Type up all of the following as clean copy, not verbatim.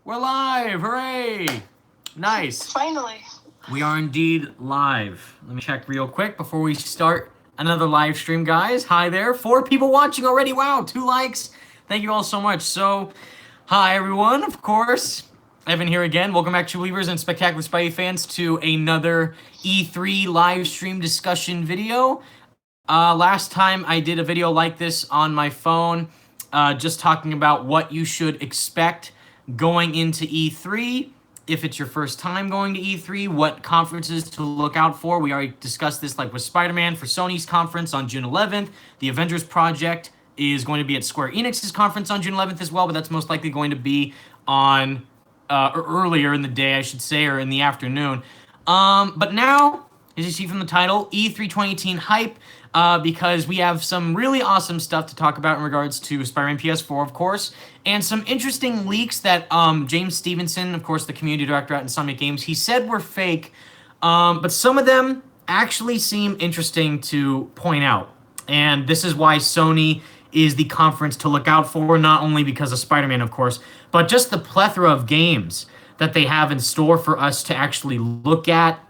We're live! Hooray! Nice. Finally. We are indeed live. Let me check real quick before we start another live stream, guys. Hi there. 4 people watching already. Wow, 2 likes. Thank you all so much. So, hi everyone, of course. Evan here again. Welcome back, True Believers and Spectacular Spidey fans, to another E3 live stream discussion video. Last time I did a video like this on my phone, just talking about what you should expect going into E3. If it's your first time going to E3, what conferences to look out for. We already discussed this, like with Spider-Man for Sony's conference on June 11th. The Avengers Project is going to be at Square Enix's conference on June 11th as well, but that's most likely going to be on or earlier in the day, I should say, or in the afternoon. But now, as you see from the title, E3 2018 hype, because we have some really awesome stuff to talk about in regards to Spider-Man PS4, of course, and some interesting leaks that James Stevenson, of course, the community director at Insomniac Games, he said were fake, but some of them actually seem interesting to point out. And this is why Sony is the conference to look out for, not only because of Spider-Man, of course, but just the plethora of games that they have in store for us to actually look at,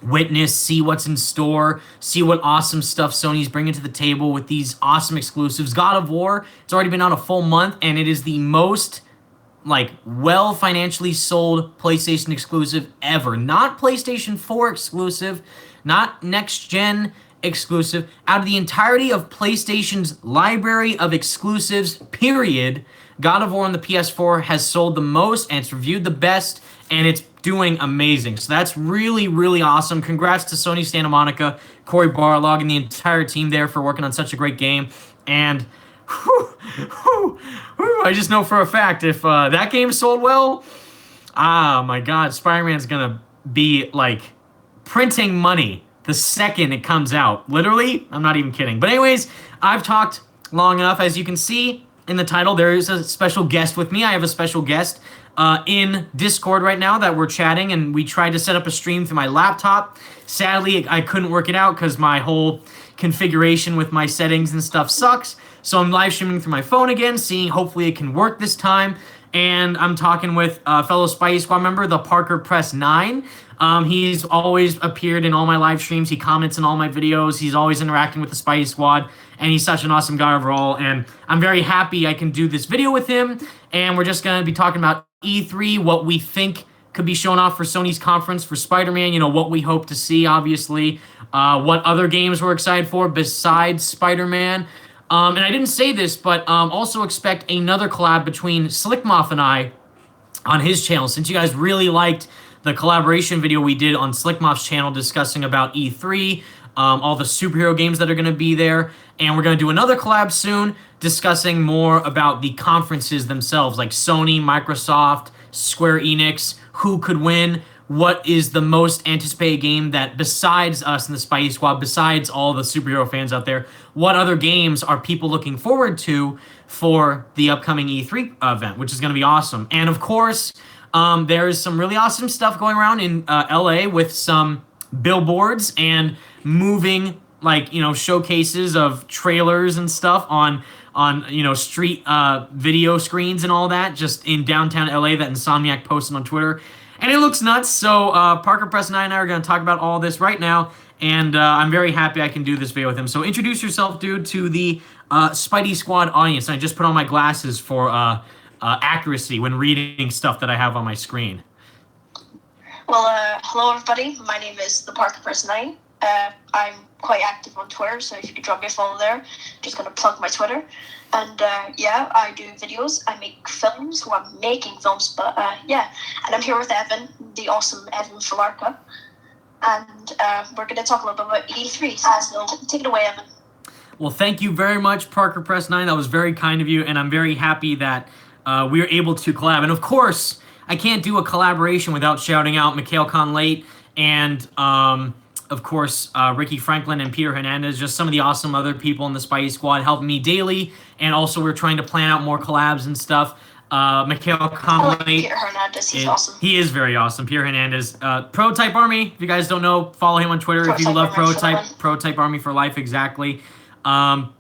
witness, see what's in store, see what awesome stuff Sony's bringing to the table with these awesome exclusives. God of War, it's already been out a full month, and it is the most well financially sold PlayStation exclusive ever. Not PlayStation 4 exclusive, not next gen exclusive. Out of the entirety of PlayStation's library of exclusives, period, God of War on the PS4 has sold the most, and it's reviewed the best, and it's doing amazing. So that's really, really awesome. Congrats to Sony Santa Monica, Cory Barlog, and the entire team there for working on such a great game. And I just know for a fact, if that game sold well, my God, Spider-Man's gonna be printing money the second it comes out. Literally, I'm not even kidding. But anyways, I've talked long enough. As you can see in the title, there is a special guest with me. I have a special guest in Discord right now that we're chatting, and we tried to set up a stream through my laptop. Sadly, I couldn't work it out because my whole configuration with my settings and stuff sucks. So I'm live streaming through my phone again, seeing hopefully it can work this time. And I'm talking with a fellow Spidey Squad member, TheParkerPress9. He's always appeared in all my live streams. He comments in all my videos. He's always interacting with the Spidey Squad, and he's such an awesome guy overall. And I'm very happy I can do this video with him. And we're just going to be talking about E3, what we think could be shown off for Sony's conference for Spider-Man, what we hope to see, obviously, what other games we're excited for besides Spider-Man. And I didn't say this, but also expect another collab between Slickmoth and I on his channel. Since you guys really liked the collaboration video we did on Slickmoth's channel discussing about E3, all the superhero games that are going to be there. And we're going to do another collab soon discussing more about the conferences themselves, like Sony, Microsoft, Square Enix, who could win, what is the most anticipated game that besides us and the Spidey Squad, besides all the superhero fans out there, what other games are people looking forward to for the upcoming E3 event, which is going to be awesome. And of course, there's some really awesome stuff going around in LA with some billboards and moving showcases of trailers and stuff on street video screens and all that just in downtown LA that Insomniac posted on Twitter. And it looks nuts. So ParkerPress9 and I are going to talk about all this right now. And I'm very happy I can do this video with him. So introduce yourself, dude, to the Spidey Squad audience. And I just put on my glasses for accuracy when reading stuff that I have on my screen. Well, hello everybody. My name is TheParkerPress9. I'm quite active on Twitter, so if you could drop me a follow there, just gonna plug my Twitter. And yeah, I do videos. I make films. Well, I'm making films, but yeah. And I'm here with Evan, the awesome Evan Filarca. And we're gonna talk a little bit about E3. So take it away, Evan. Well, thank you very much, ParkerPress9. That was very kind of you, and I'm very happy that we were able to collab. And of course, I can't do a collaboration without shouting out Mikhail Conlate and of course, Ricky Franklin and Peter Hernandez, just some of the awesome other people in the Spidey Squad helping me daily. And also we're trying to plan out more collabs and stuff. Mikhail Conley. Peter Hernandez, he's awesome. He is very awesome. Peter Hernandez. Prototype Army, if you guys don't know, follow him on Twitter. If you love Prototype Army for life, exactly.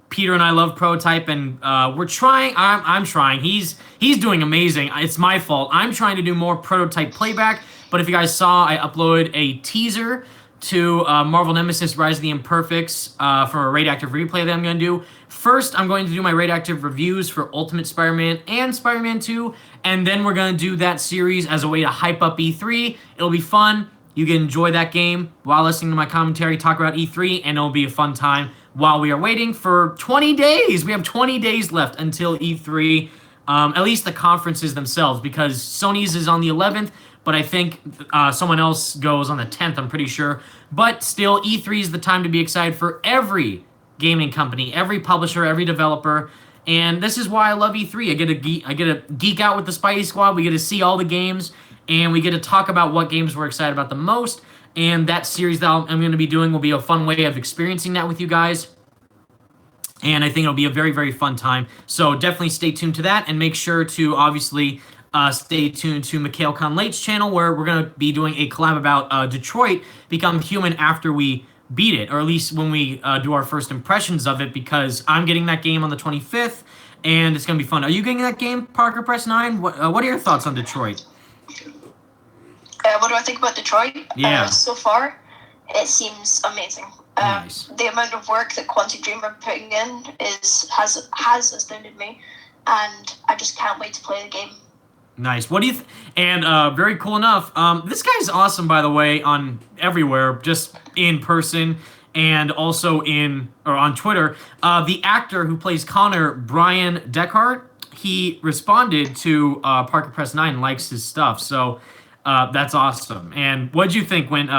Peter and I love Prototype, and we're trying. I'm trying. He's doing amazing. It's my fault. I'm trying to do more Prototype playback. But if you guys saw, I uploaded a teaser to Marvel Nemesis Rise of the Imperfects for a radioactive replay that I'm going to do. First, I'm going to do my radioactive reviews for Ultimate Spider-Man and Spider-Man 2, and then we're going to do that series as a way to hype up E3. It'll be fun. You can enjoy that game while listening to my commentary, talk about E3, and it'll be a fun time while we are waiting for 20 days. We have 20 days left until E3, at least the conferences themselves, because Sony's is on the 11th, but I think someone else goes on the 10th, I'm pretty sure. But still, E3 is the time to be excited for every gaming company, every publisher, every developer. And this is why I love E3. I get to geek out with the Spidey Squad. We get to see all the games, and we get to talk about what games we're excited about the most. And that series that I'm going to be doing will be a fun way of experiencing that with you guys. And I think it'll be a very, very fun time. So definitely stay tuned to that, and make sure to obviously stay tuned to Mikhail Conlate's channel, where we're going to be doing a collab about Detroit Become Human after we beat it, or at least when we do our first impressions of it, because I'm getting that game on the 25th, and it's going to be fun. Are you getting that game, ParkerPress9? What are your thoughts on Detroit? What do I think about Detroit? Yeah. So far, it seems amazing. Nice. The amount of work that Quantic Dream are putting in has astounded me, and I just can't wait to play the game. Nice. What do you and very cool enough. This guy's awesome, by the way, on everywhere, just in person and also on Twitter. The actor who plays Connor, Brian Deckhart, he responded to ParkerPress9 and likes his stuff. So that's awesome. And what'd you think when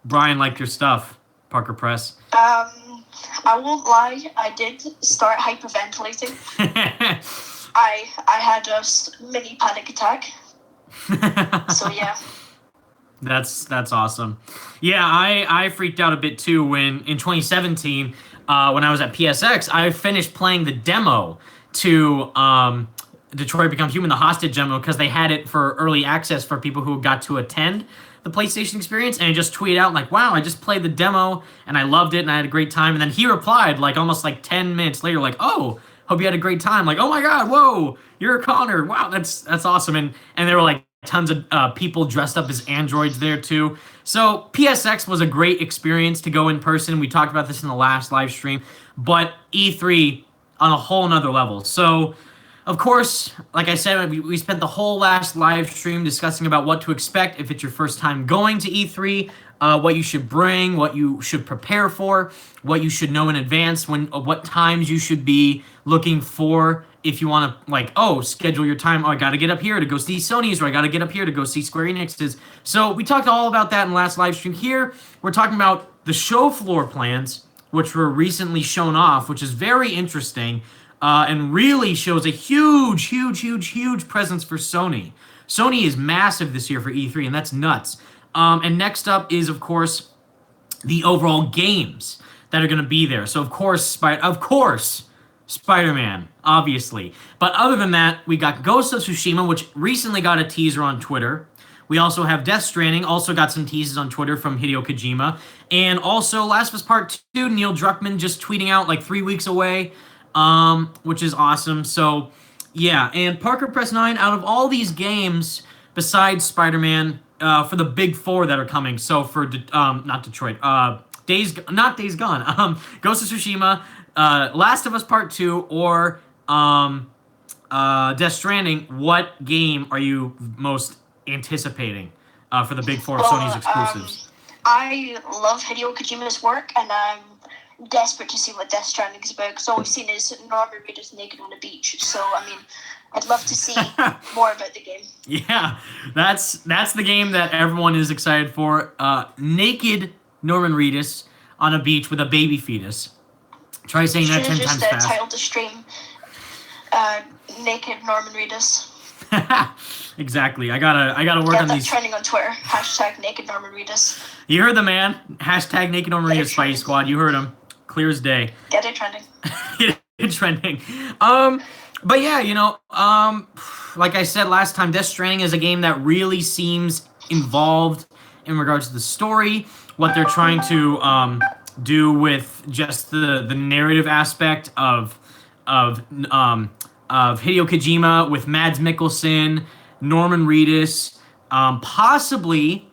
Brian liked your stuff, Parker Press? I won't lie, I did start hyperventilating. I had a mini panic attack. So yeah. That's awesome. Yeah, I freaked out a bit too when in 2017, when I was at PSX, I finished playing the demo to Detroit Become Human, the hostage demo, because they had it for early access for people who got to attend the PlayStation experience, and I just tweeted out like, wow, I just played the demo and I loved it and I had a great time. And then he replied like almost like 10 minutes later, like, oh, hope you had a great time. Like, oh my God, whoa, you're a Connor. Wow, that's awesome. And there were like tons of people dressed up as androids there too. So PSX was a great experience to go in person. We talked about this in the last live stream, but E3 on a whole nother level. So of course, like I said, we spent the whole last live stream discussing about what to expect if it's your first time going to E3, what you should bring, what you should prepare for, what you should know in advance, what times you should be looking for if you want to, like, oh, schedule your time. Oh, I got to get up here to go see Sony's, or I got to get up here to go see Square Enix's. So we talked all about that in the last live stream. Here, we're talking about the show floor plans, which were recently shown off, which is very interesting. And really shows a huge, huge, huge, huge presence for Sony. Sony is massive this year for E3, and that's nuts. And next up is, of course, the overall games that are going to be there. So, of course, Spider-Man, obviously. But other than that, we got Ghost of Tsushima, which recently got a teaser on Twitter. We also have Death Stranding, also got some teases on Twitter from Hideo Kojima. And also Last of Us Part 2, Neil Druckmann just tweeting out like 3 weeks away. Which is awesome. So, yeah, and ParkerPress9, out of all these games, besides Spider-Man, for the big four that are coming, so for, not Detroit, Days Gone, Ghost of Tsushima, Last of Us Part 2, or, Death Stranding, what game are you most anticipating, for the big four of Sony's exclusives? I love Hideo Kojima's work, and I'm desperate to see what Death Stranding is about, because all we've seen is Norman Reedus naked on a beach. So, I mean, I'd love to see more about the game. Yeah, that's the game that everyone is excited for. Naked Norman Reedus on a beach with a baby fetus. Try saying that 10 times fast. Titled the stream, Naked Norman Reedus. Exactly. I gotta work on these. Trending on Twitter. # Naked Norman Reedus. You heard the man. # Naked Norman Reedus, Spidey Squad. You heard him. Clear as day. Get it trending. Get it trending. But yeah, like I said last time, Death Stranding is a game that really seems involved in regards to the story, what they're trying to do with just the narrative aspect of um, of Hideo Kojima with Mads Mikkelsen, Norman Reedus, possibly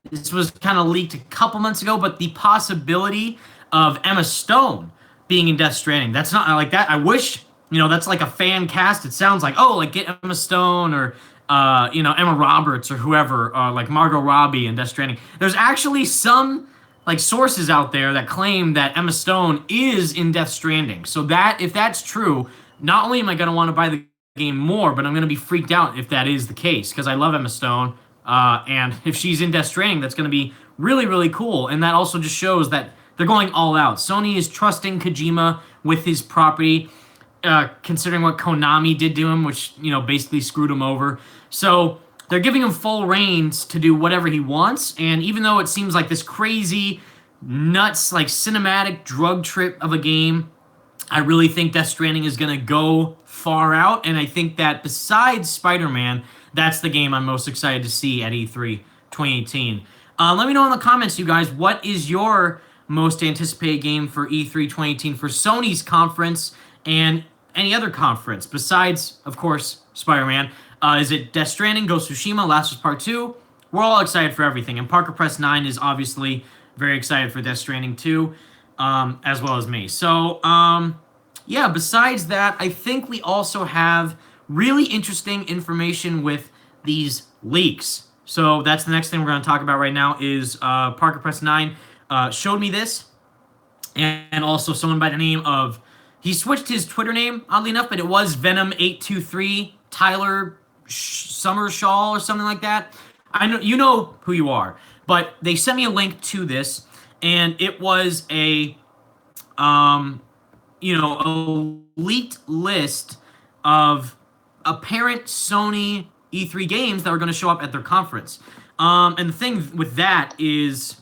this was kind of leaked a couple months ago, but the possibility of Emma Stone being in Death Stranding. That's not like that. I wish, that's like a fan cast. It sounds like, oh, like get Emma Stone or, Emma Roberts or whoever, like Margot Robbie in Death Stranding. There's actually some like sources out there that claim that Emma Stone is in Death Stranding. So that if that's true, not only am I going to want to buy the game more, but I'm going to be freaked out if that is the case because I love Emma Stone. And if she's in Death Stranding, that's going to be really, really cool. And that also just shows that they're going all out. Sony is trusting Kojima with his property, considering what Konami did to him, which, basically screwed him over. So they're giving him full reins to do whatever he wants. And even though it seems like this crazy, nuts, like cinematic drug trip of a game, I really think Death Stranding is going to go far out. And I think that besides Spider-Man, that's the game I'm most excited to see at E3 2018. Let me know in the comments, you guys, what is your most anticipated game for E3 2018 for Sony's conference and any other conference besides, of course, Spider-Man? Is it Death Stranding, Ghost of Tsushima, Last of Us Part 2? We're all excited for everything. And ParkerPress9 is obviously very excited for Death Stranding 2, as well as me. So, yeah, besides that, I think we also have really interesting information with these leaks. So that's the next thing we're going to talk about right now is ParkerPress9 showed me this, and also someone by the name of, he switched his Twitter name, oddly enough, but it was Venom823 Tyler Summershaw or something like that. I know you know who you are, but they sent me a link to this, and it was a a leaked list of apparent Sony E3 games that were going to show up at their conference. And the thing with that is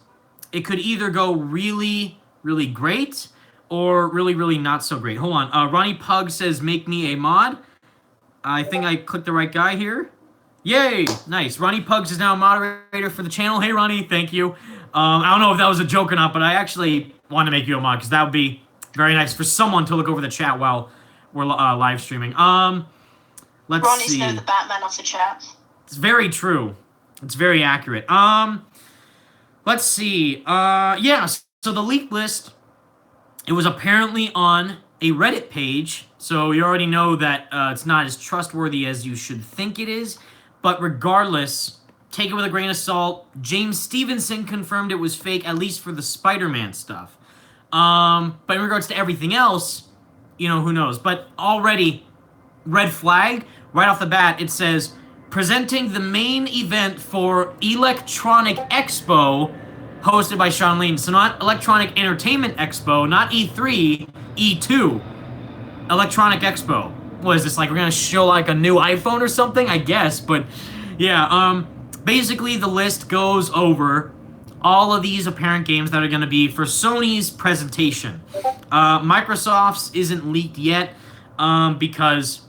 it could either go really, really great or really, really not so great. Hold on. Ronnie Pug says, make me a mod. I think I clicked the right guy here. Yay! Nice. Ronnie Pugs is now a moderator for the channel. Hey, Ronnie. Thank you. I don't know if that was a joke or not, but I actually want to make you a mod because that would be very nice for someone to look over the chat while we're live streaming. Let's Ronnie's see. now the Batman of the chat. It's very true. It's very accurate. Let's see. Yeah, so the leaked list, it was apparently on a Reddit page, so you already know that it's not as trustworthy as you should think it is. But regardless, take it with a grain of salt. James Stevenson confirmed it was fake, at least for the Spider-Man stuff. But in regards to everything else, who knows? But already, red flag, right off the bat, it says, presenting the main event for Electronic Expo, hosted by Sean Layden. So not Electronic Entertainment Expo, not E3, E2. Electronic Expo. What is this, like we're going to show like a new iPhone or something? I guess, but yeah, basically the list goes over all of these apparent games that are going to be for Sony's presentation. Microsoft's isn't leaked yet because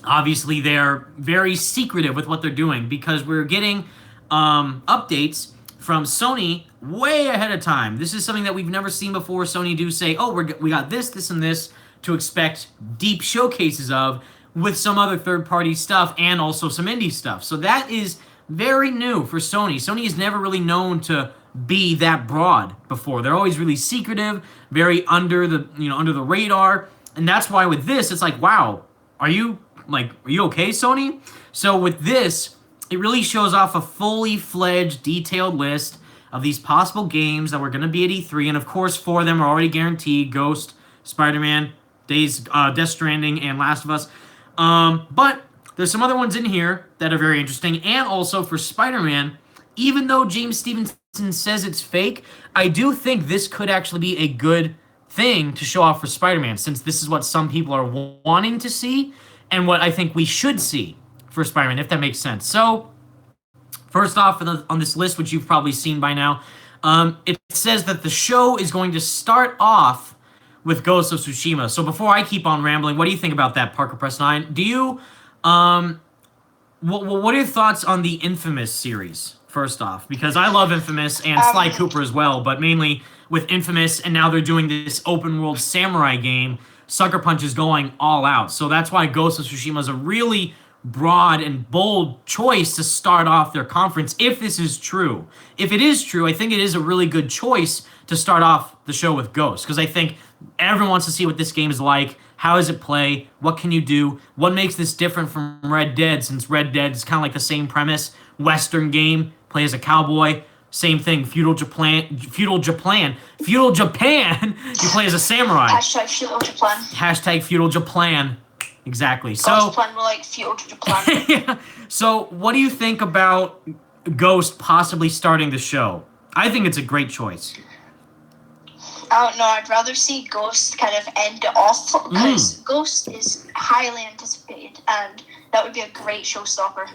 obviously they're very secretive with what they're doing because we're getting updates from Sony way ahead of time. This is something that we've never seen before. Sony do say, oh, we got this, this, and this to expect deep showcases of with some other third-party stuff and also some indie stuff. So that is very new for Sony. Sony is never really known to be that broad before. They're always really secretive, very under the radar. And that's why with this, it's like, wow, are you okay, Sony? So with this, it really shows off a fully fledged, detailed list of these possible games that were going to be at E3. And of course, 4 of them are already guaranteed: Ghost, Spider-Man, Death Stranding, and Last of Us. But there's some other ones in here that are very interesting. And also for Spider-Man, even though James Stevenson says it's fake, I do think this could actually be a good thing to show off for Spider-Man, since this is what some people are wanting to see and what I think we should see for Spider-Man, if that makes sense. So, first off, on this list, which you've probably seen by now, it says that the show is going to start off with Ghost of Tsushima. So before I keep on rambling, what do you think about that, ParkerPress9? Do you, what are your thoughts on the Infamous series, first off? Because I love Infamous and Sly Cooper as well, but mainly, with Infamous, and now they're doing this open world samurai game. Sucker Punch is going all out. So that's why Ghost of Tsushima is a really broad and bold choice to start off their conference, if this is true. If it is true, I think it is a really good choice to start off the show with Ghost, because I think everyone wants to see what this game is like. How does it play? What can you do? What makes this different from Red Dead, since Red Dead is kind of like the same premise. Western game, play as a cowboy. Same thing, feudal Japan, you play as a samurai. Hashtag feudal Japan. Hashtag feudal Japan. Exactly. Ghost plan more like feudal Japan. Yeah. So what do you think about Ghost possibly starting the show? I think it's a great choice. I don't know. I'd rather see Ghost kind of end it off, because Ghost is highly anticipated, and that would be a great showstopper.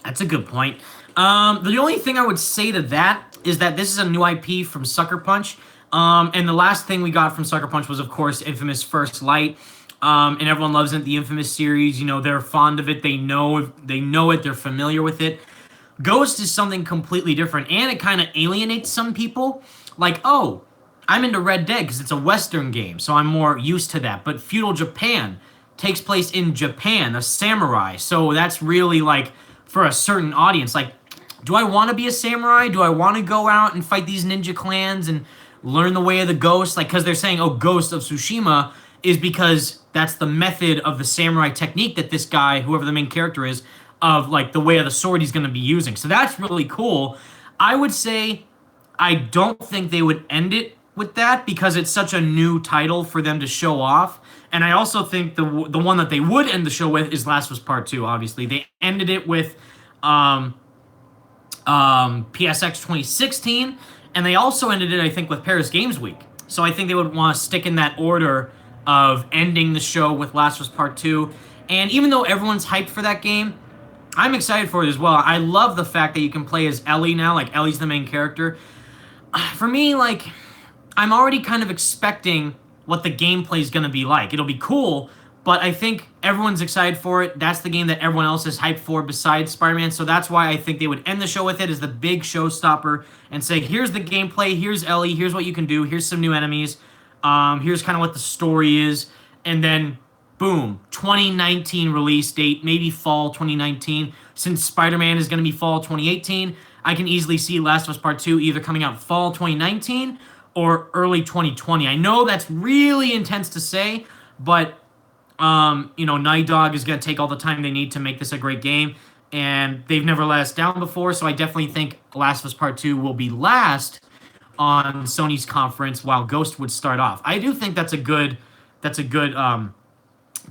That's a good point. The only thing I would say to that is that this is a new IP from Sucker Punch. And the last thing we got from Sucker Punch was, of course, Infamous First Light. And everyone loves it, the Infamous series. You know, they're fond of it. They know it. They're familiar with it. Ghost is something completely different, and it kind of alienates some people. Like, oh, I'm into Red Dead because it's a Western game, so I'm more used to that. But feudal Japan takes place in Japan, a samurai. So that's really like for a certain audience. Like, do I want to be a samurai? Do I want to go out and fight these ninja clans and learn the way of the ghost? Like, because they're saying, oh, Ghost of Tsushima is because that's the method of the samurai technique that this guy, whoever the main character is, of like the way of the sword he's going to be using. So that's really cool. I would say I don't think they would end it with that, because it's such a new title for them to show off. And I also think the one that they would end the show with is Last of Us Part 2, obviously. They ended it with PSX 2016, and they also ended it, I think, with Paris Games Week. So I think they would want to stick in that order of ending the show with Last of Us Part 2. And even though everyone's hyped for that game, I'm excited for it as well. I love the fact that you can play as Ellie now, like Ellie's the main character. For me, like, I'm already kind of expecting what the gameplay is going to be like. It'll be cool, but I think everyone's excited for it. That's the game that everyone else is hyped for besides Spider-Man, so that's why I think they would end the show with it as the big showstopper and say, here's the gameplay, here's Ellie, here's what you can do, here's some new enemies, here's kind of what the story is, and then boom, 2019 release date, maybe fall 2019. Since Spider-Man is going to be fall 2018, I can easily see Last of Us Part 2 either coming out fall 2019 or early 2020. I know that's really intense to say, but Naughty Dog is going to take all the time they need to make this a great game, and they've never let us down before, so I definitely think Last of Us Part 2 will be last on Sony's conference, while Ghost would start off. I do think that's a good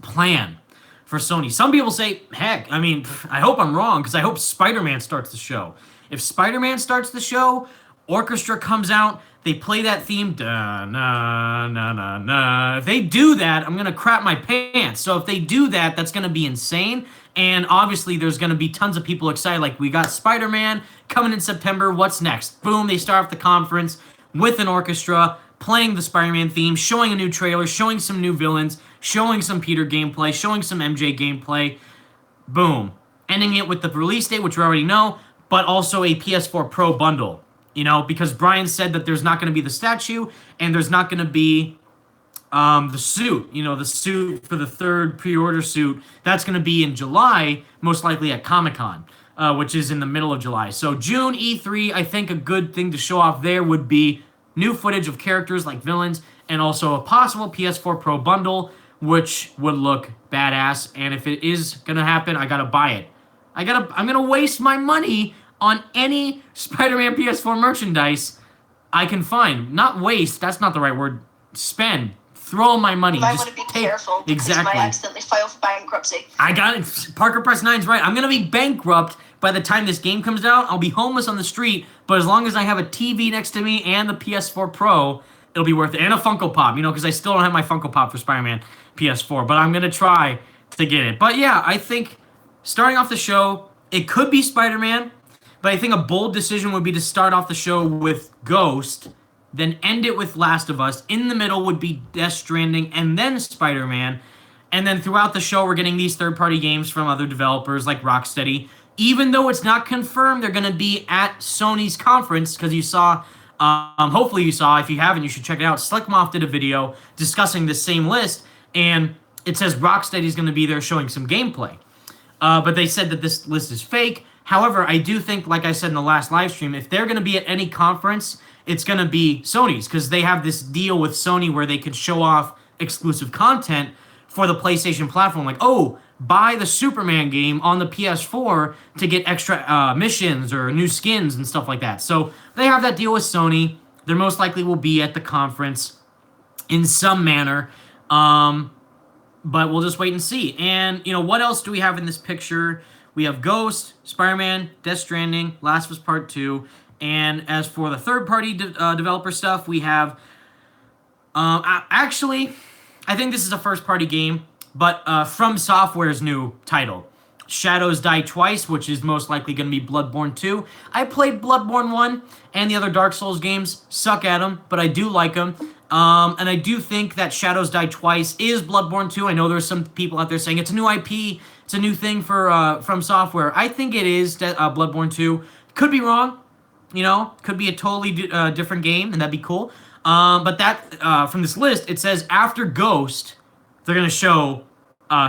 plan for Sony. Some people say, heck, I mean, I hope I'm wrong, because I hope Spider-Man starts the show. If Spider-Man starts the show, orchestra comes out, they play that theme, da na na na na. If they do that, I'm gonna crap my pants. So if they do that, that's gonna be insane. And obviously, there's gonna be tons of people excited. Like, we got Spider-Man coming in September. What's next? Boom! They start off the conference with an orchestra playing the Spider-Man theme, showing a new trailer, showing some new villains, showing some Peter gameplay, showing some MJ gameplay. Boom! Ending it with the release date, which we already know, but also a PS4 Pro bundle. You know, because Brian said that there's not going to be the statue, and there's not going to be the suit. You know, the suit for the third pre-order suit. That's going to be in July, most likely at Comic-Con, which is in the middle of July. So June E3, I think a good thing to show off there would be new footage of characters like villains, and also a possible PS4 Pro bundle, which would look badass. And if it is going to happen, I got to buy it. I'm going to waste my money on any Spider-Man PS4 merchandise I can find. Not waste, that's not the right word. Spend. Throw my money. You might want to be careful, because you might accidentally file for bankruptcy. I got it. ParkerPress9's right. I'm going to be bankrupt by the time this game comes out. I'll be homeless on the street, but as long as I have a TV next to me and the PS4 Pro, it'll be worth it. And a Funko Pop, because I still don't have my Funko Pop for Spider-Man PS4, but I'm going to try to get it. But yeah, I think starting off the show, it could be Spider-Man, but I think a bold decision would be to start off the show with Ghost, then end it with Last of Us. In the middle would be Death Stranding, and then Spider-Man. And then throughout the show, we're getting these third-party games from other developers like Rocksteady. Even though it's not confirmed they're going to be at Sony's conference, because you saw Hopefully you saw. If you haven't, you should check it out. Slickmoff did a video discussing the same list, and it says Rocksteady's going to be there showing some gameplay. But they said that this list is fake. However, I do think, like I said in the last live stream, if they're going to be at any conference, it's going to be Sony's, because they have this deal with Sony where they could show off exclusive content for the PlayStation platform. Like, oh, buy the Superman game on the PS4 to get extra missions or new skins and stuff like that. So they have that deal with Sony. They most likely will be at the conference in some manner. But we'll just wait and see. And, what else do we have in this picture? We have Ghost, Spider-Man, Death Stranding, Last of Us Part 2. And as for the third-party developer stuff, we have... actually, I think this is a first-party game, but From Software's new title, Shadows Die Twice, which is most likely going to be Bloodborne 2. I played Bloodborne 1 and the other Dark Souls games. Suck at them, but I do like them. And I do think that Shadows Die Twice is Bloodborne 2. I know there's some people out there saying it's a new IP, it's a new thing for From Software. I think it is Bloodborne 2. Could be wrong, could be a totally different game, and that'd be cool. But that from this list, it says after Ghost, they're going to show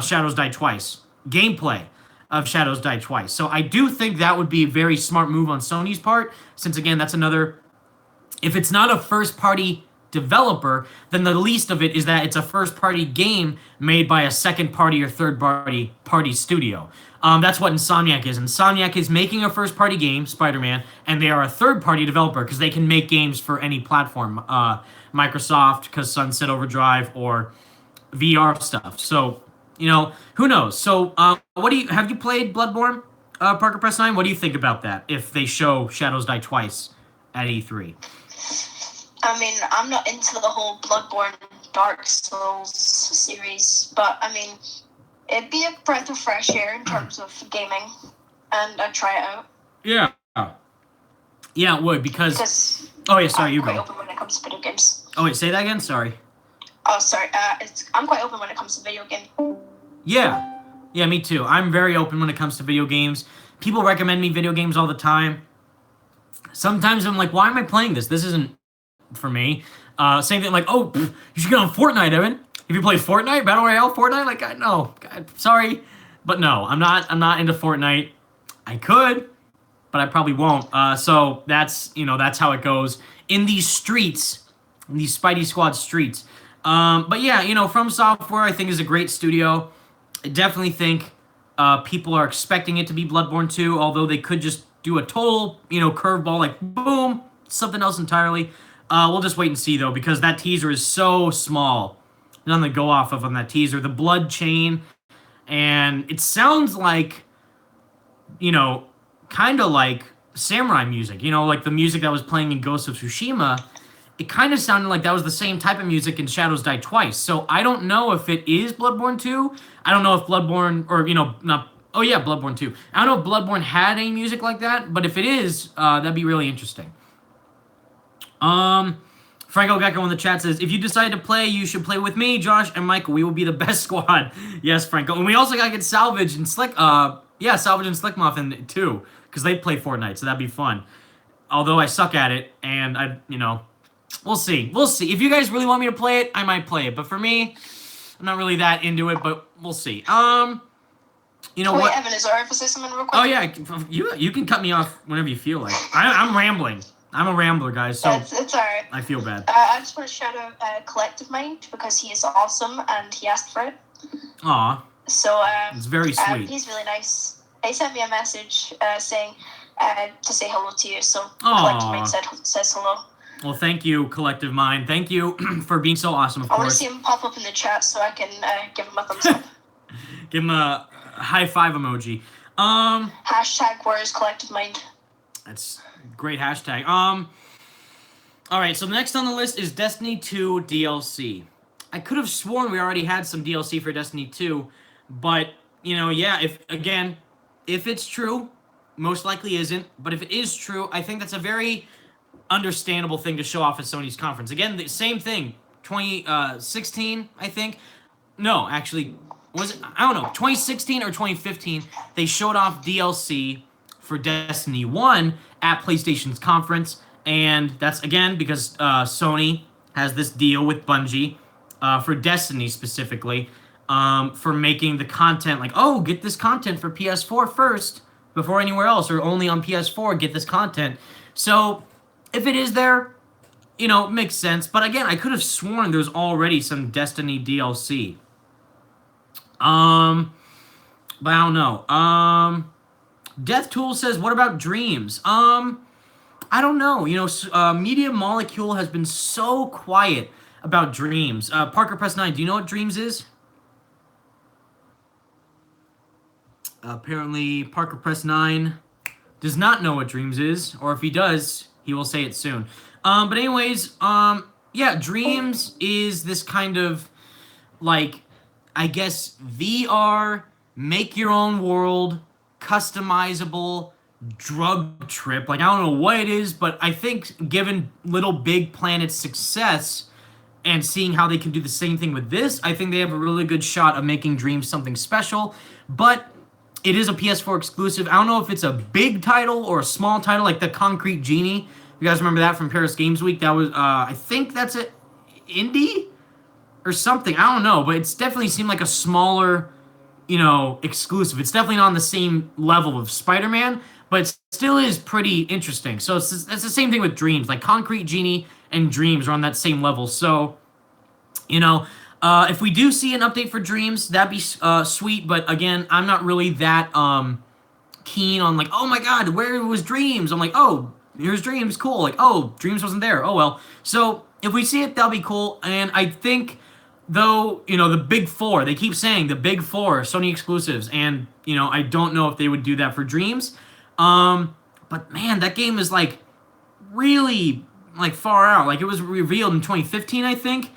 Shadows Die Twice. Gameplay of Shadows Die Twice. So I do think that would be a very smart move on Sony's part, since, again, that's another... If it's not a first-party developer, then the least of it is that it's a first-party game made by a second-party or third-party studio. That's what Insomniac is. Insomniac is making a first-party game, Spider-Man, and they are a third-party developer because they can make games for any platform. Microsoft, because Sunset Overdrive, or VR stuff. So, who knows? So, have you played Bloodborne, ParkerPress9? What do you think about that if they show Shadows Die Twice at E3? I mean, I'm not into the whole Bloodborne Dark Souls series, but I mean, it'd be a breath of fresh air in terms of gaming, and I'd try it out. Yeah. Yeah, it would, because... Oh, yeah, sorry, you go. I'm quite open when it comes to video games. Oh, wait, say that again? Sorry. Oh, sorry. I'm quite open when it comes to video games. Yeah. Yeah, me too. I'm very open when it comes to video games. People recommend me video games all the time. Sometimes I'm like, why am I playing this? This isn't for me. Same thing, like, oh, you should get on Fortnite, Evan. If you play Fortnite, Battle Royale, Fortnite, like, no, God, sorry, but no, I'm not into Fortnite. I could, but I probably won't. So that's how it goes in these streets, in these Spidey Squad streets. But yeah, From Software, I think, is a great studio. I definitely think people are expecting it to be Bloodborne 2, although they could just do a total, curveball, like, boom, something else entirely. We'll just wait and see, though, because that teaser is so small. Nothing to go off of on that teaser. The blood chain, and it sounds like, kind of like samurai music. Like the music that was playing in Ghost of Tsushima. It kind of sounded like that was the same type of music in Shadows Die Twice. So I don't know if it is Bloodborne 2. I don't know if Bloodborne, or, not... Oh, yeah, Bloodborne 2. I don't know if Bloodborne had any music like that, but if it is, that'd be really interesting. Franco Gecko in the chat says, if you decide to play, you should play with me, Josh, and Michael. We will be the best squad. Yes, Franco. And we also gotta get Salvage and Salvage and Slickmoff in too, because they play Fortnite, so that'd be fun. Although I suck at it, and we'll see. We'll see. If you guys really want me to play it, I might play it. But for me, I'm not really that into it, but we'll see. Wait, what? Evan, is our emphasis something real quick? Oh, yeah. You can cut me off whenever you feel like. I'm rambling. I'm a rambler, guys, so it's all right. I feel bad. I just want to shout out Collective Mind, because he is awesome, and he asked for it. Aw. So, it's very sweet. He's really nice. He sent me a message saying to say hello to you, so Aww. Collective Mind says hello. Well, thank you, Collective Mind. Thank you for being so awesome, of course. I want to see him pop up in the chat so I can give him a thumbs up. Give him a high five emoji. Hashtag where's Collective Mind? That's a great hashtag. All right, so next on the list is Destiny 2 DLC. I could have sworn we already had some DLC for Destiny 2, but, if it's true, most likely isn't, but if it is true, I think that's a very understandable thing to show off at Sony's conference. Again, the same thing, 2016, I think. No, actually, was it? I don't know, 2016 or 2015, they showed off DLC for Destiny 1 at PlayStation's conference, And that's, again, because Sony has this deal with Bungie for Destiny specifically, for making the content like, oh, get this content for PS4 first before anywhere else, or only on PS4 get this content. So if it is there, you know, it makes sense. But again, I could have sworn there's already some Destiny DLC. But I don't know. Death Tool says, what about Dreams? I don't know. You know, Media Molecule has been so quiet about Dreams. ParkerPress9, do you know what Dreams is? Apparently, ParkerPress9 does not know what Dreams is, or if he does, he will say it soon. But anyways, yeah, Dreams is this kind of, like, I guess, VR, make your own world, customizable drug trip. Like, I don't know what it is, but I think given Little Big Planet's success and seeing how they can do the same thing with this, I think they have a really good shot of making Dreams something special. But it is a PS4 exclusive. I don't know if it's a big title or a small title, like the Concrete Genie. You guys remember that from Paris Games Week? That was, I think that's an indie or something. I don't know, but it's definitely seemed like a smaller, you know, exclusive. It's definitely not on the same level of Spider-Man, but it still is pretty interesting. So it's the same thing with Dreams. Like, Concrete Genie and Dreams are on that same level. So, you know, if we do see an update for Dreams, that'd be sweet. But again, I'm not really that keen on, like, oh my god, where was Dreams? I'm like, oh, here's Dreams, cool. Like, oh, Dreams wasn't there. Oh well. So if we see it, that'll be cool. And I think, though, you know, the big four, they keep saying the big four Sony exclusives, and you know, I don't know if they would do that for Dreams. But man, that game is like really like far out. Like, it was revealed in 2015, I think.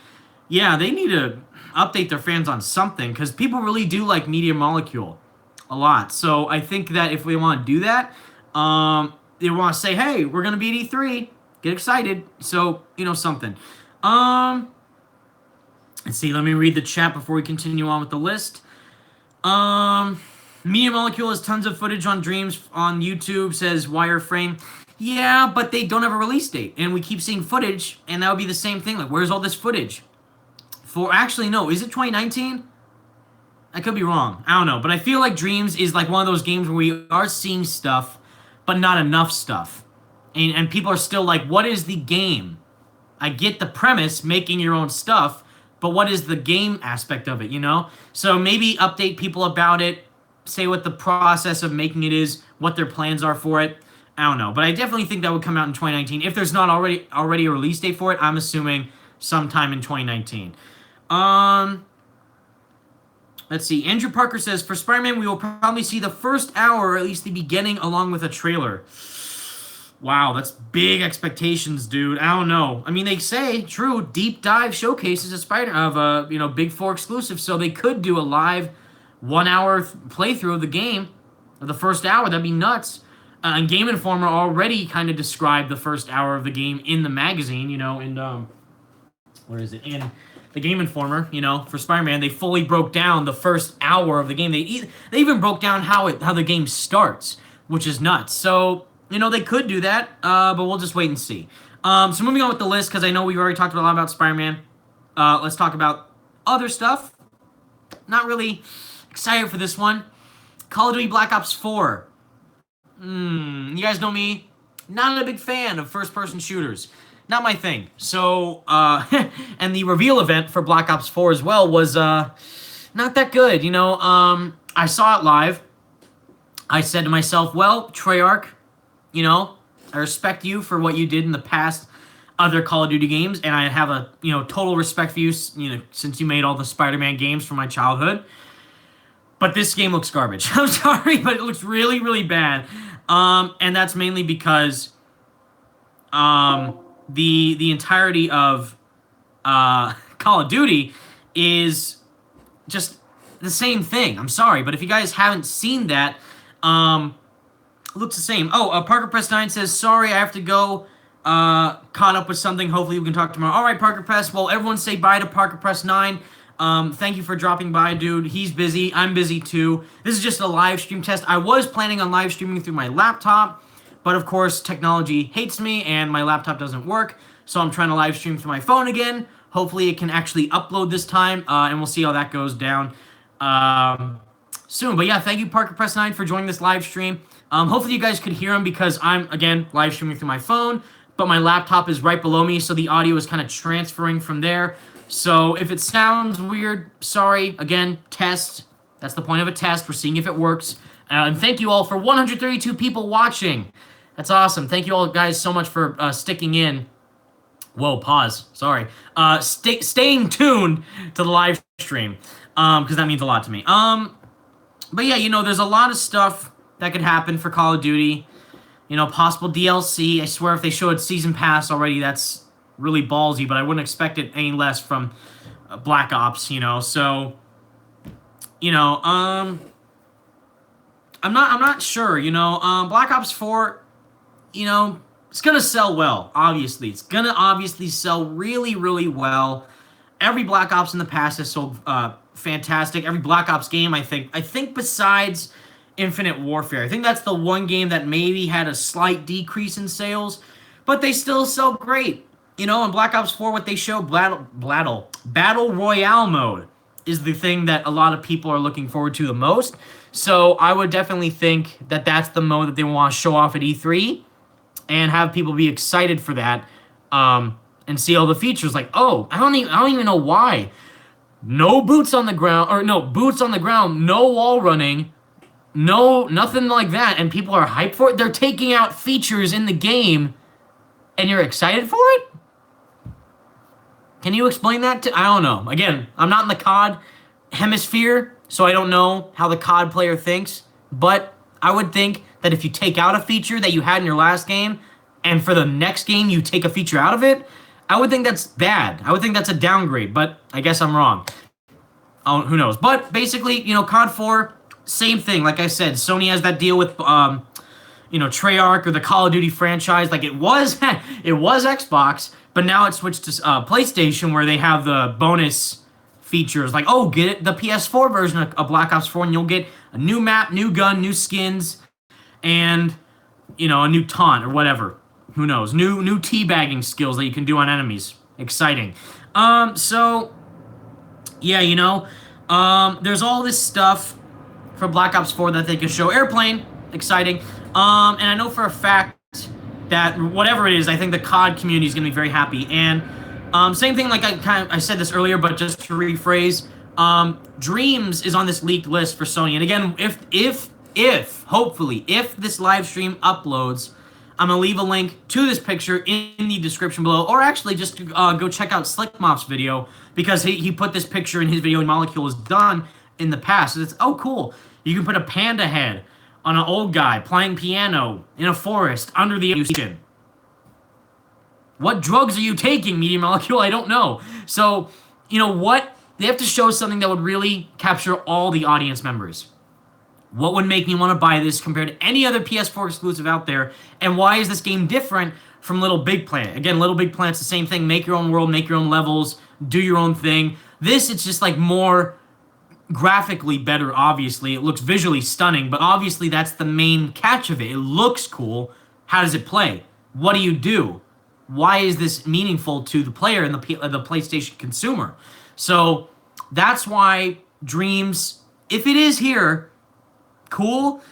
Yeah, they need to update their fans on something, because people really do like Media Molecule a lot. So I think that if we want to do that, they want to say, hey, we're gonna be at E3, get excited. So, you know, something. Let's see, let me read the chat before we continue on with the list. Media Molecule has tons of footage on Dreams on YouTube, says Wireframe. Yeah, but they don't have a release date, and we keep seeing footage, and that would be the same thing. Like, where's all this footage? Actually, no, is it 2019? I could be wrong. I don't know, but I feel like Dreams is like one of those games where we are seeing stuff, but not enough stuff. And people are still like, what is the game? I get the premise, making your own stuff, but what is the game aspect of it, you know? So maybe update people about it, say what the process of making it is, what their plans are for it. I don't know, but I definitely think that would come out in 2019. If there's not already a release date for it, I'm assuming sometime in 2019. Let's see. Andrew Parker says, for Spider-Man, we will probably see the first hour, or at least the beginning, along with a trailer. Wow, that's big expectations, dude. I don't know. I mean, they say, true, deep dive showcases of you know, Big 4 exclusive, so they could do a live 1 hour playthrough of the game, of the first hour. That'd be nuts. And Game Informer already kind of described the first hour of the game in the magazine, you know, and where is it? In the Game Informer, you know, for Spider-Man, they fully broke down the first hour of the game. They even broke down how the game starts, which is nuts. So, you know, they could do that, but we'll just wait and see. So moving on with the list, because I know we've already talked a lot about Spider-Man. Let's talk about other stuff. Not really excited for this one. Call of Duty Black Ops 4. You guys know me. Not a big fan of first-person shooters. Not my thing. So, and the reveal event for Black Ops 4 as well was not that good. You know, I saw it live. I said to myself, well, Treyarch, you know, I respect you for what you did in the past other Call of Duty games, and I have a, you know, total respect for you, you know, since you made all the Spider-Man games from my childhood. But this game looks garbage. I'm sorry, but it looks really, really bad. And that's mainly because the entirety of Call of Duty is just the same thing. I'm sorry, but if you guys haven't seen that, it looks the same. Oh, ParkerPress9 says, sorry, I have to go. Caught up with something. Hopefully we can talk tomorrow. All right, ParkerPress. Well, everyone say bye to ParkerPress9. Thank you for dropping by, dude. He's busy. I'm busy too. This is just a live stream test. I was planning on live streaming through my laptop, But of course, technology hates me and my laptop doesn't work. So I'm trying to live stream through my phone again. Hopefully it can actually upload this time, and we'll see how that goes down soon. But yeah, thank you, ParkerPress9, for joining this live stream. Hopefully you guys could hear him because I'm, again, live streaming through my phone, but my laptop is right below me, so the audio is kind of transferring from there. So if it sounds weird, sorry. Again, test. That's the point of a test. We're seeing if it works. And thank you all for 132 people watching. That's awesome. Thank you all guys so much for sticking in. Whoa, pause. Sorry. Staying tuned to the live stream, because that means a lot to me. But yeah, you know, there's a lot of stuff that could happen for Call of Duty. You know, possible DLC. I swear if they showed Season Pass already, that's really ballsy, but I wouldn't expect it any less from Black Ops, you know. So, you know, I'm not sure, you know. Black Ops 4, you know, it's going to sell well, obviously. It's going to obviously sell really, really well. Every Black Ops in the past has sold fantastic. Every Black Ops game, I think besides Infinite Warfare. I think that's the one game that maybe had a slight decrease in sales, but they still sell great. You know, in Black Ops 4, what they show, Battle Royale mode is the thing that a lot of people are looking forward to the most. So I would definitely think that that's the mode that they want to show off at E3 and have people be excited for that, and see all the features. Like, oh, I don't even know why. No boots on the ground, or no boots on the ground, no wall running, no nothing like that, and people are hyped for it. They're taking out features in the game, and you're excited for it? Can you explain that to? I don't know. Again, I'm not in the COD hemisphere, so I don't know how the COD player thinks, but I would think that if you take out a feature that you had in your last game, and for the next game you take a feature out of it, I would think that's bad. I would think that's a downgrade, but I guess I'm wrong. Oh, who knows? But basically, you know, COD 4, same thing. Like I said, Sony has that deal with, you know, Treyarch or the Call of Duty franchise. Like it was Xbox, but now it's switched to PlayStation, where they have the bonus features. Like, oh, get it, the PS4 version of Black Ops 4, and you'll get a new map, new gun, new skins, and, you know, a new taunt or whatever. Who knows? New teabagging skills that you can do on enemies. Exciting. So, yeah, you know, there's all this stuff for Black Ops 4 that they can show. Airplane, exciting. And I know for a fact that whatever it is, I think the COD community is going to be very happy. And same thing, like I said this earlier, but just to rephrase, Dreams is on this leaked list for Sony. And again, hopefully, if this live stream uploads, I'm going to leave a link to this picture in the description below, or actually just go check out Slickmop's video, because he put this picture in his video and Molecule is done in the past. So it's, oh, cool. You can put a panda head on an old guy playing piano in a forest under the ocean. What drugs are you taking, Media Molecule? I don't know. So, you know what? They have to show something that would really capture all the audience members. What would make me want to buy this compared to any other PS4 exclusive out there? And why is this game different from Little Big Planet? Again, Little Big Planet's the same thing. Make your own world, make your own levels, do your own thing. This, it's just like more graphically better, obviously. It looks visually stunning, but obviously that's the main catch of it. It looks cool. How does it play? What do you do? Why is this meaningful to the player and the PlayStation consumer? So that's why Dreams, if it is here, cool,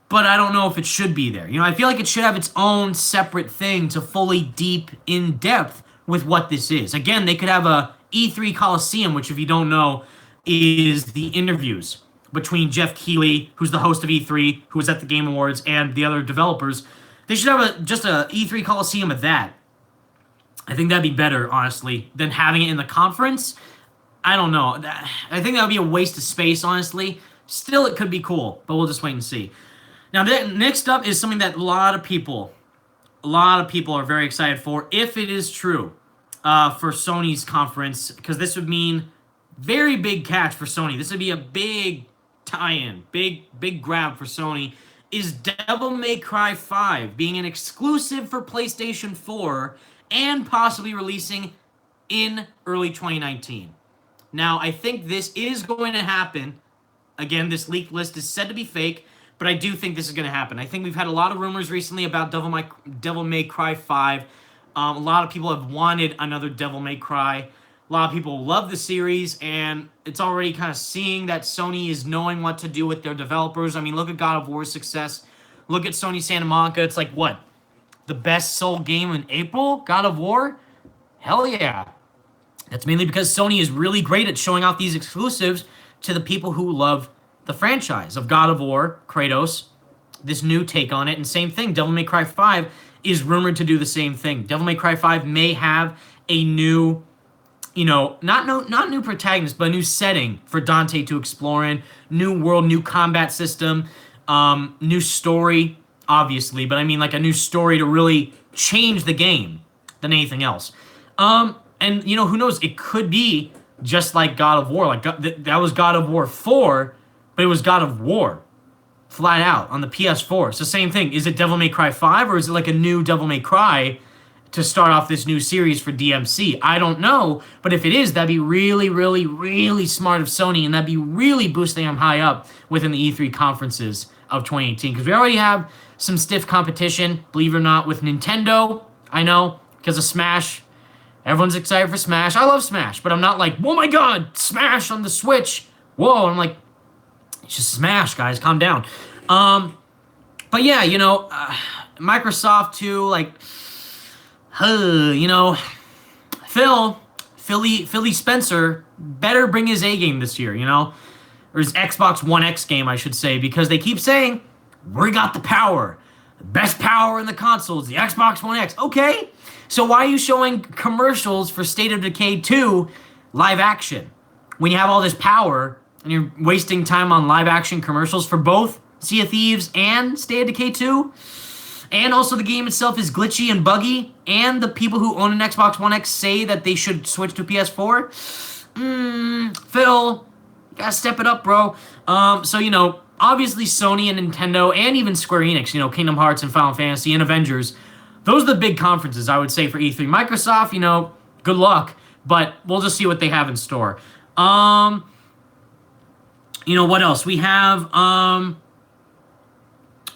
but I don't know if it should be there. You know, I feel like it should have its own separate thing to fully deep in depth with what this is. Again, they could have a E3 Coliseum, which, if you don't know, is the interviews between Jeff Keighley, who's the host of E3, who was at the Game Awards, and the other developers. They should have just a E3 Coliseum of that. I think that'd be better, honestly, than having it in the conference. I don't know. I think that would be a waste of space, honestly. Still, it could be cool, but we'll just wait and see. Now, next up is something that a lot of people are very excited for, if it is true, for Sony's conference, because this would mean very big catch for Sony. This would be a big tie-in, big grab for Sony, is Devil May Cry 5 being an exclusive for PlayStation 4 and possibly releasing in early 2019. Now, I think this is going to happen. Again, this leaked list is said to be fake, but I do think this is going to happen. I think we've had a lot of rumors recently about Devil May Cry 5. A lot of people have wanted another Devil May Cry. A lot of people love the series, and it's already kind of seeing that Sony is knowing what to do with their developers. I mean, look at God of War's success. Look at Sony Santa Monica. It's like, what? The best sold game in April? God of War? Hell yeah. That's mainly because Sony is really great at showing off these exclusives to the people who love the franchise of God of War, Kratos, this new take on it, and same thing, Devil May Cry 5 is rumored to do the same thing. Devil May Cry 5 may have a new, not new protagonist, but a new setting for Dante to explore in, new world, new combat system, new story, obviously, but I mean like a new story to really change the game than anything else. And who knows? It could be just like God of War. Like that was God of War 4, but it was God of War, flat out on the PS4. It's the same thing. Is it Devil May Cry 5, or is it like a new Devil May Cry to start off this new series for DMC? I don't know, but if it is, that'd be really, really, really smart of Sony, and that'd be really boosting them high up within the E3 conferences of 2018. Because we already have some stiff competition, believe it or not, with Nintendo. I know, because of Smash. Everyone's excited for Smash. I love Smash, but I'm not like, oh my god, Smash on the Switch. Whoa, I'm like, it's just Smash, guys, calm down. But yeah, Microsoft too, like, Philly Spencer better bring his A game this year, or his Xbox One X game, I should say, because they keep saying, we got the power. The best power in the consoles, the Xbox One X. Okay, so why are you showing commercials for State of Decay 2 live action when you have all this power and you're wasting time on live action commercials for both Sea of Thieves and State of Decay 2? And also the game itself is glitchy and buggy, and the people who own an Xbox One X say that they should switch to PS4? Phil, you gotta step it up, bro. Obviously Sony and Nintendo and even Square Enix, Kingdom Hearts and Final Fantasy and Avengers, those are the big conferences, I would say, for E3. Microsoft, good luck, but we'll just see what they have in store. What else? We have,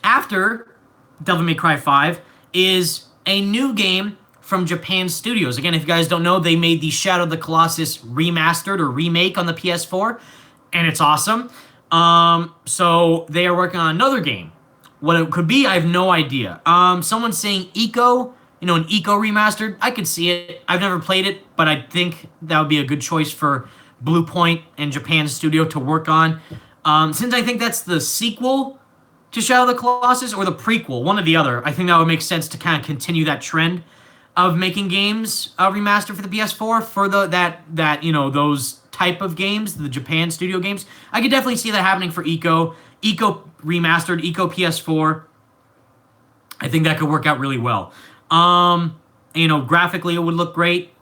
after Devil May Cry 5 is a new game from Japan Studios. Again, if you guys don't know, they made the Shadow of the Colossus remastered or remake on the PS4, and it's awesome. So they are working on another game. What it could be, I have no idea. Someone's saying Eco, an Eco remastered. I could see it. I've never played it, but I think that would be a good choice for Blue Point and Japan Studio to work on. Since I think that's the sequel to Shadow of the Colossus or the prequel, one or the other, I think that would make sense to kind of continue that trend of making games remastered for the PS4 for those type of games, the Japan Studio games. I could definitely see that happening for Eco remastered, Eco PS4. I think that could work out really well. Graphically it would look great.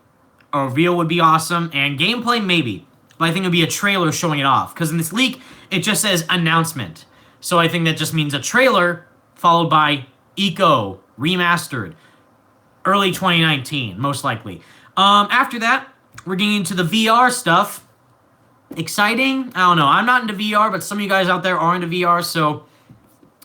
A reveal would be awesome, and gameplay maybe. But I think it would be a trailer showing it off, because in this leak it just says announcement. So I think that just means a trailer followed by Eco remastered, early 2019, most likely. After that, we're getting into the VR stuff. Exciting? I don't know. I'm not into VR, but some of you guys out there are into VR, so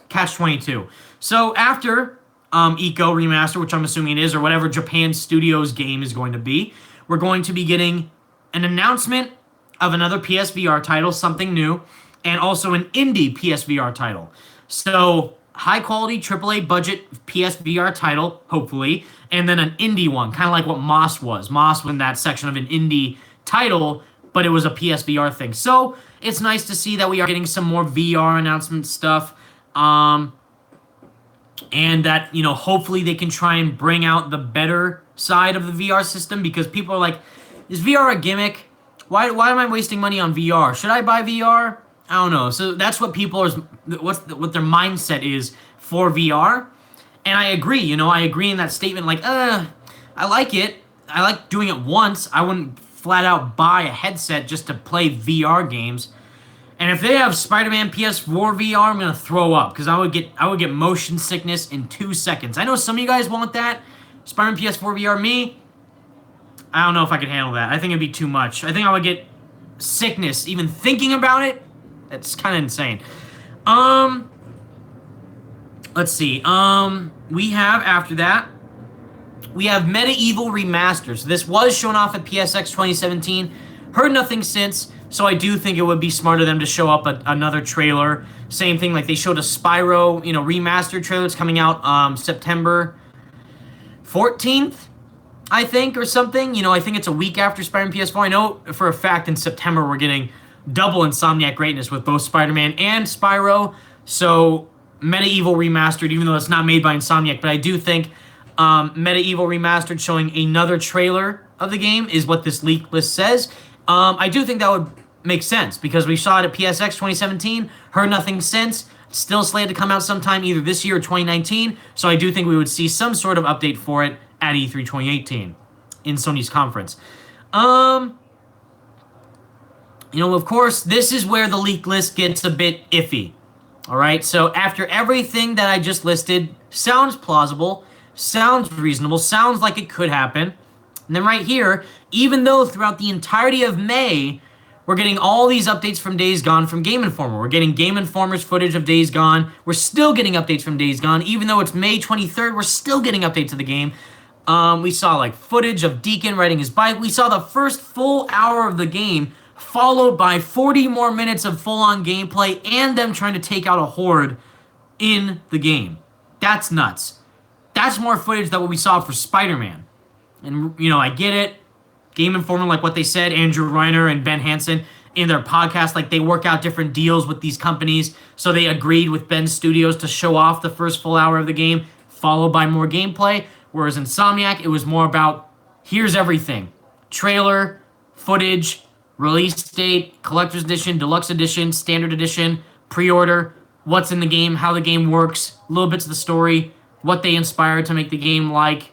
catch-22. So after Eco Remaster, which I'm assuming it is, or whatever Japan Studios game is going to be, we're going to be getting an announcement of another PSVR title, something new, and also an indie PSVR title. So high-quality AAA budget PSVR title, hopefully, and then an indie one, kind of like what Moss was. Moss was in that section of an indie title, but it was a PSVR thing. So it's nice to see that we are getting some more VR announcement stuff, and that, hopefully they can try and bring out the better side of the VR system, because people are like, is VR a gimmick? Why am I wasting money on VR? Should I buy VR? I don't know. So that's what people are, what their mindset is for VR. And I agree, I agree in that statement, like, I like it. I like doing it once. I wouldn't flat out buy a headset just to play VR games. And if they have Spider-Man PS4 VR, I'm gonna throw up, because I would get motion sickness in 2 seconds. I know some of you guys want that. Spider-Man PS4 VR, me, I don't know if I could handle that. I think it'd be too much. I think I would get sickness even thinking about it. That's kind of insane. Let's see. We have after that, we have Medieval Remasters. This was shown off at PSX 2017. Heard nothing since, so I do think it would be smart of them to show up another trailer. Same thing, like they showed a Spyro, remastered trailer. It's coming out September 14th, I think, or something. I think it's a week after Spider-Man PS4. I know for a fact in September we're getting double Insomniac greatness with both Spider-Man and Spyro. So Medieval Remastered, even though it's not made by Insomniac, but I do think Medieval Remastered showing another trailer of the game is what this leak list says. I do think that would make sense because we saw it at PSX 2017, heard nothing since, still slated to come out sometime either this year or 2019, so I do think we would see some sort of update for it at E3 2018 in Sony's conference. Of course, this is where the leak list gets a bit iffy. All right, so after everything that I just listed, sounds plausible, sounds reasonable, sounds like it could happen. And then right here, even though throughout the entirety of May, we're getting all these updates from Days Gone from Game Informer. We're getting Game Informer's footage of Days Gone. We're still getting updates from Days Gone. Even though it's May 23rd, we're still getting updates of the game. We saw like footage of Deacon riding his bike. We saw the first full hour of the game, followed by 40 more minutes of full-on gameplay and them trying to take out a horde in the game. That's nuts. That's more footage than what we saw for Spider-Man. And, I get it. Game Informer, like what they said, Andrew Reiner and Ben Hansen in their podcast, like they work out different deals with these companies. So they agreed with Ben Studios to show off the first full hour of the game, followed by more gameplay. Whereas Insomniac, it was more about, here's everything. Trailer, footage, release date, collector's edition, deluxe edition, standard edition, pre-order, what's in the game, how the game works, little bits of the story, what they inspired to make the game like,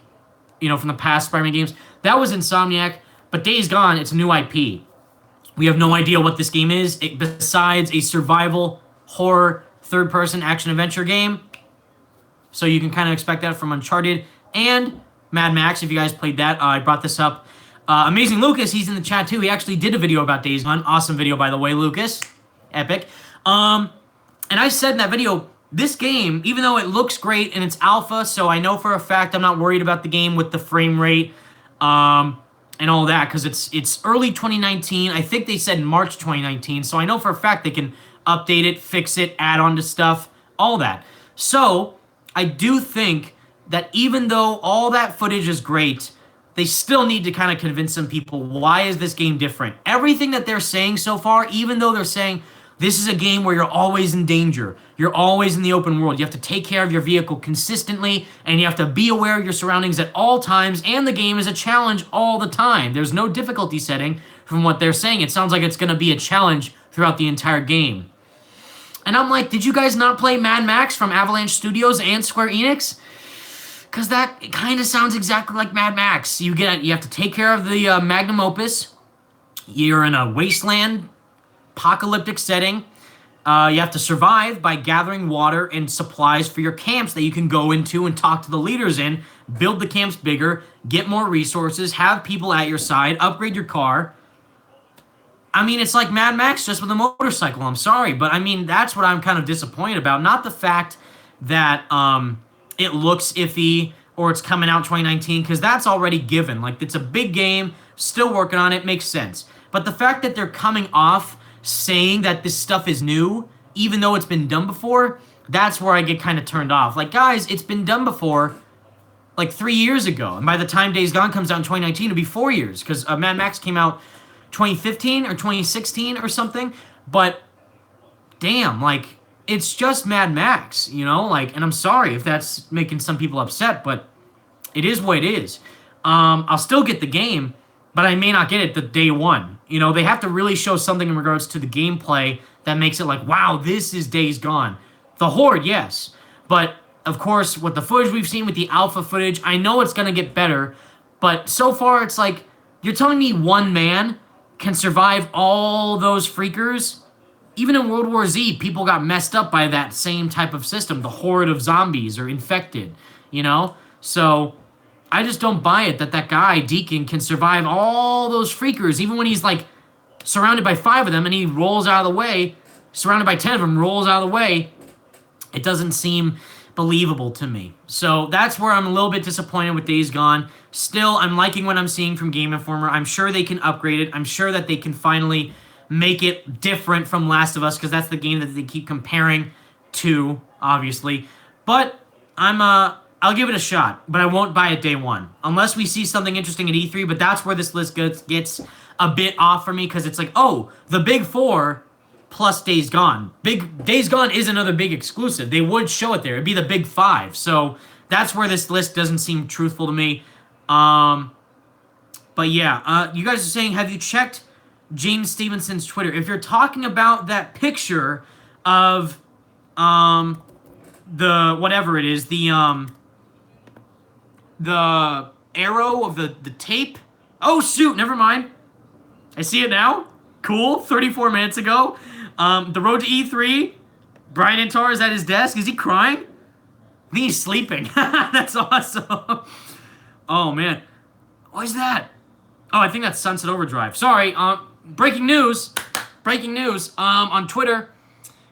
from the past Spider-Man games. That was Insomniac, but Days Gone, it's a new IP. We have no idea what this game is, besides a survival, horror, third-person action-adventure game. So you can kind of expect that from Uncharted and Mad Max, if you guys played that. I brought this up. Amazing Lucas, he's in the chat too. He actually did a video about Days Gone. Awesome video, by the way, Lucas. Epic. And I said in that video, this game, even though it looks great and it's alpha, so I know for a fact I'm not worried about the game with the frame rate and all that, because it's early 2019. I think they said March 2019, so I know for a fact they can update it, fix it, add on to stuff, all that. So I do think that even though all that footage is great, they still need to kind of convince some people, why is this game different? Everything that they're saying so far, even though they're saying this is a game where you're always in danger, you're always in the open world, you have to take care of your vehicle consistently, and you have to be aware of your surroundings at all times, and the game is a challenge all the time. There's no difficulty setting from what they're saying. It sounds like it's going to be a challenge throughout the entire game. And I'm like, did you guys not play Mad Max from Avalanche Studios and Square Enix? Because that kind of sounds exactly like Mad Max. You have to take care of the magnum opus. You're in a wasteland, apocalyptic setting. You have to survive by gathering water and supplies for your camps that you can go into and talk to the leaders in, build the camps bigger, get more resources, have people at your side, upgrade your car. I mean, it's like Mad Max just with a motorcycle. I'm sorry, but I mean, that's what I'm kind of disappointed about. Not the fact that it looks iffy or it's coming out 2019, because that's already given. Like, it's a big game, still working on it, makes sense. But the fact that they're coming off saying that this stuff is new, even though it's been done before, that's where I get kind of turned off. Like, guys, it's been done before, like 3 years ago. And by the time Days Gone comes out in 2019, it'll be 4 years, because Mad Max came out 2015 or 2016 or something. But, damn, like, it's just Mad Max, Like, and I'm sorry if that's making some people upset, but it is what it is. I'll still get the game, but I may not get it the day one. They have to really show something in regards to the gameplay that makes it like, wow, this is Days Gone. The Horde, yes. But, of course, with the footage we've seen with the alpha footage, I know it's going to get better. But so far, it's like, you're telling me one man can survive all those freakers? Even in World War Z, people got messed up by that same type of system, the horde of zombies or infected, So I just don't buy it that guy, Deacon, can survive all those freakers, even when he's, like, surrounded by 5 of them and he rolls out of the way, surrounded by 10 of them, rolls out of the way. It doesn't seem believable to me. So that's where I'm a little bit disappointed with Days Gone. Still, I'm liking what I'm seeing from Game Informer. I'm sure they can upgrade it. I'm sure that they can finally make it different from Last of Us, because that's the game that they keep comparing to, obviously. But I'll give it a shot, but I won't buy it day one unless we see something interesting at E3. But that's where this list gets a bit off for me, because it's like, oh, the big four plus Days Gone. Days Gone is another big exclusive. They would show it there. It'd be the big five. So that's where this list doesn't seem truthful to me. But yeah, you guys are saying, have you checked James Stevenson's Twitter? If you're talking about that picture of the whatever it is, the arrow of the tape. Oh shoot, never mind. I see it now. Cool. 34 minutes ago. The road to E3. Brian Antar is at his desk. Is he crying? I think he's sleeping. That's awesome. Oh man. What is that? Oh, I think that's Sunset Overdrive. Sorry. Breaking news. Breaking news. On Twitter,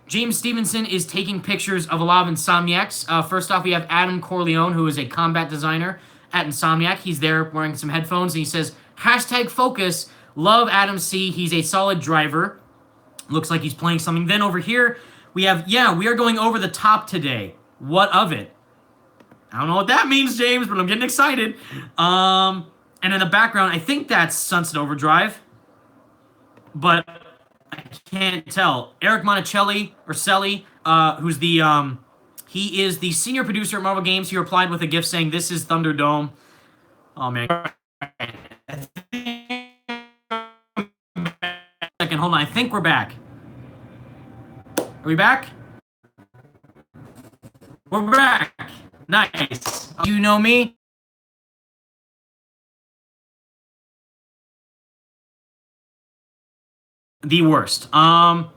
James Stevenson is taking pictures of a lot of Insomniacs. First off, we have Adam Corleone, who is a combat designer at Insomniac. He's there wearing some headphones, and he says, #focus. Love Adam C. He's a solid driver. Looks like he's playing something. Then over here, we have, we are going over the top today. What of it? I don't know what that means, James, but I'm getting excited. And in the background, I think that's Sunset Overdrive, but I can't tell. Eric Monticelli, or Selly, who's the, he is the senior producer at Marvel Games. He replied with a gift saying, "This is Thunderdome." Oh, man. Second, hold on. I think we're back. Are we back? We're back. Nice. You know me? The worst. And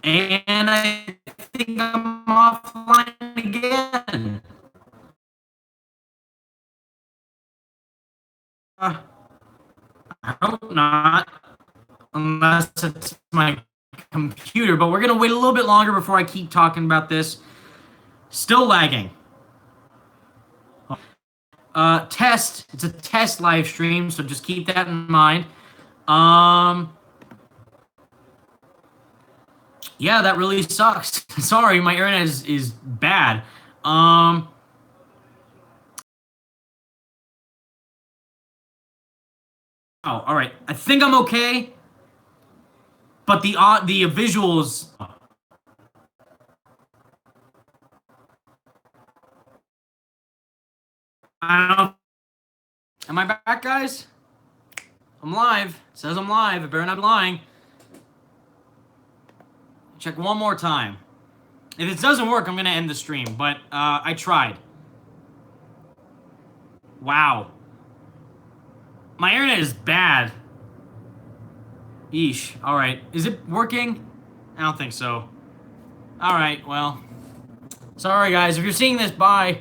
I think I'm offline again. I hope not. Unless it's my computer. But we're going to wait a little bit longer before I keep talking about this. Still lagging. Test. It's a test live stream, so just keep that in mind. Yeah, that really sucks. Sorry, my internet is bad. Oh, all right. I think I'm okay. But the visuals. I don't know. Am I back, guys? I'm live. It says I'm live. I better not be lying. Check one more time. If it doesn't work, I'm going to end the stream. But I tried. Wow. My internet is bad. Yeesh. All right. Is it working? I don't think so. All right. Well. Sorry, guys. If you're seeing this, bye.